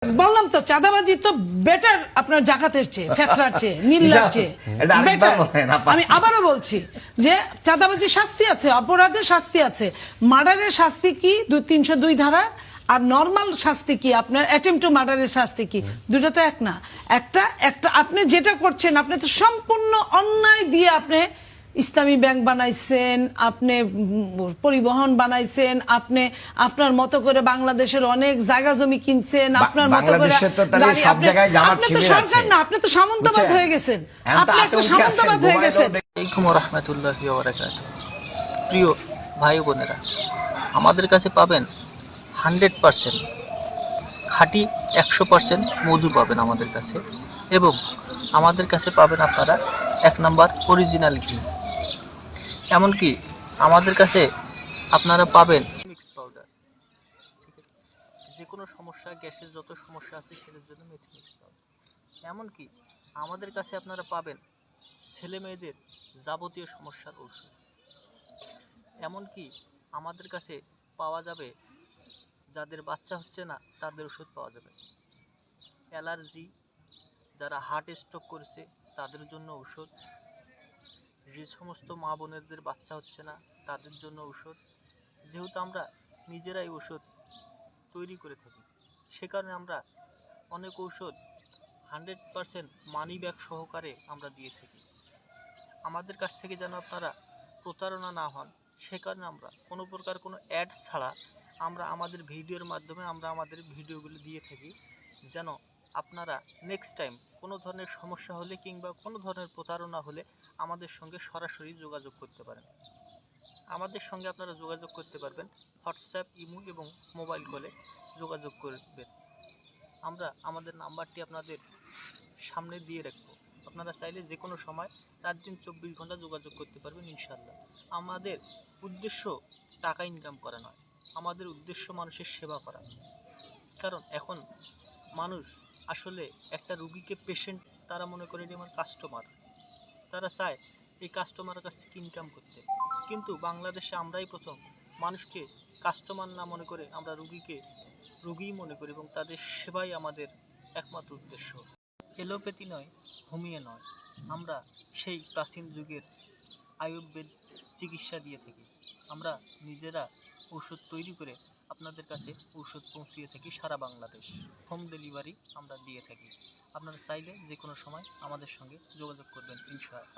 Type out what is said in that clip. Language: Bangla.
বললাম তো চাঁদাবাজি তো বেটার আপনার জাকাতের চেয়ে, ফেতরার চেয়ে, নীলার চেয়ে বেটার। আমি আবারও বলছি যে চাঁদাবাজি শাস্তি আছে, অপরাধের শাস্তি আছে। মার্ডারের শাস্তি কি 302 ধারা, আর নরমাল শাস্তি কি আপনার অ্যাটেম্পট টু মার্ডারের শাস্তি কি, দুটো তো এক না। একটা একটা আপনি যেটা করছেন, আপনি তো সম্পূর্ণ অন্যায় দিয়ে আপনি ইসলামী ব্যাংক বানাইছেন, আপনি পরিবহন বানাইছেন, আপনি আপনার মতো করে বাংলাদেশের অনেক জায়গা জমি কিনছেন, আপনার মতো করে আপনি তো সরকার না, আপনি তো সামন্তবাদ হয়ে গেছেন, আপনি একটা সামন্তবাদ হয়ে গেছেন। আলাইকুম ওয়া রাহমাতুল্লাহি ওয়া বারাকাতুহু। প্রিয় ভাই বোনেরা, আমাদের কাছে পাবেন 100% খাঁটি, 100% মধু পাবেন আমাদের কাছে, এবং আমাদের কাছে পাবেন আপনারা 1 নাম্বার অরিজিনাল ঘি। এমনকি আমাদের কাছে আপনারা পাবেন মিক্স পাউডার। ঠিক আছে, যে কোনো সমস্যা, গ্যাসের যত সমস্যা আছে সেটার জন্য মেথি মিক্স পাউডার। এমনকি আমাদের কাছে আপনারা পাবেন ছেলে মেয়েদের যাবতীয় সমস্যার ঔষধ। এমনকি আমাদের কাছে পাওয়া যাবে যাদের বাচ্চা হচ্ছে না তাদের ওষুধ পাওয়া যাবে, অ্যালার্জি, যারা হার্ট স্ট্রোক করেছে তাদের জন্য ঔষধ, যে সমস্ত মা বোনেদের বাচ্চা হচ্ছে না তাদের জন্য ঔষধ। যেহেতু আমরা নিজেরাই ওষুধ তৈরি করে থাকি, সে কারণে আমরা অনেক ঔষধ 100% মানি ব্যাগ সহকারে আমরা দিয়ে থাকি। আমাদের কাছ থেকে যেন আপনারা প্রতারণা না হন, সে কারণে আমরা কোনো প্রকার কোনো অ্যাডস ছাড়া আমরা আমাদের ভিডিওর মাধ্যমে আমরা আমাদের ভিডিওগুলো দিয়ে থাকি, যেন আপনারা নেক্সট টাইম কোনো ধরনের সমস্যা হলে কিংবা কোনো ধরনের প্রতারণা হলে আমাদের সঙ্গে সরাসরি যোগাযোগ করতে পারেন। আমাদের সঙ্গে আপনারা যোগাযোগ করতে পারবেন হোয়াটসঅ্যাপ, ইমো এবং মোবাইল কলে যোগাযোগ করবেন। আমরা আমাদের নাম্বারটি আপনাদের সামনে দিয়ে রাখবো, আপনারা চাইলে যে কোনো সময় রাত দিন 24 ঘন্টা যোগাযোগ করতে পারবেন ইনশাল্লাহ। আমাদের উদ্দেশ্য টাকা ইনকাম করা নয়, আমাদের উদ্দেশ্য মানুষের সেবা করা। কারণ এখন মানুষ আসলে একটা রুগীকে পেশেন্ট তারা মনে করে এটি আমার কাস্টমার, তারা চায় এই কাস্টমারের কাছ থেকে ইনকাম করতে। কিন্তু বাংলাদেশে আমরাই প্রথম মানুষকে কাস্টমার না মনে করে আমরা রুগীকে রুগীই মনে করি, এবং তাদের সেবাই আমাদের একমাত্র উদ্দেশ্য। এলোপ্যাথি নয়, হোমিও নয়, আমরা সেই প্রাচীন যুগের আয়ুর্বেদ চিকিৎসা দিয়ে থাকি। আমরা নিজেরা ওষুধ তৈরি করে আপনাদের কাছে ওষুধ পৌঁছিয়ে থাকি সারা বাংলাদেশ। হোম ডেলিভারি আমরা দিয়ে থাকি। আপনারা চাইলে যে কোনো সময় আমাদের সঙ্গে যোগাযোগ করবেন ইনশাআল্লাহ।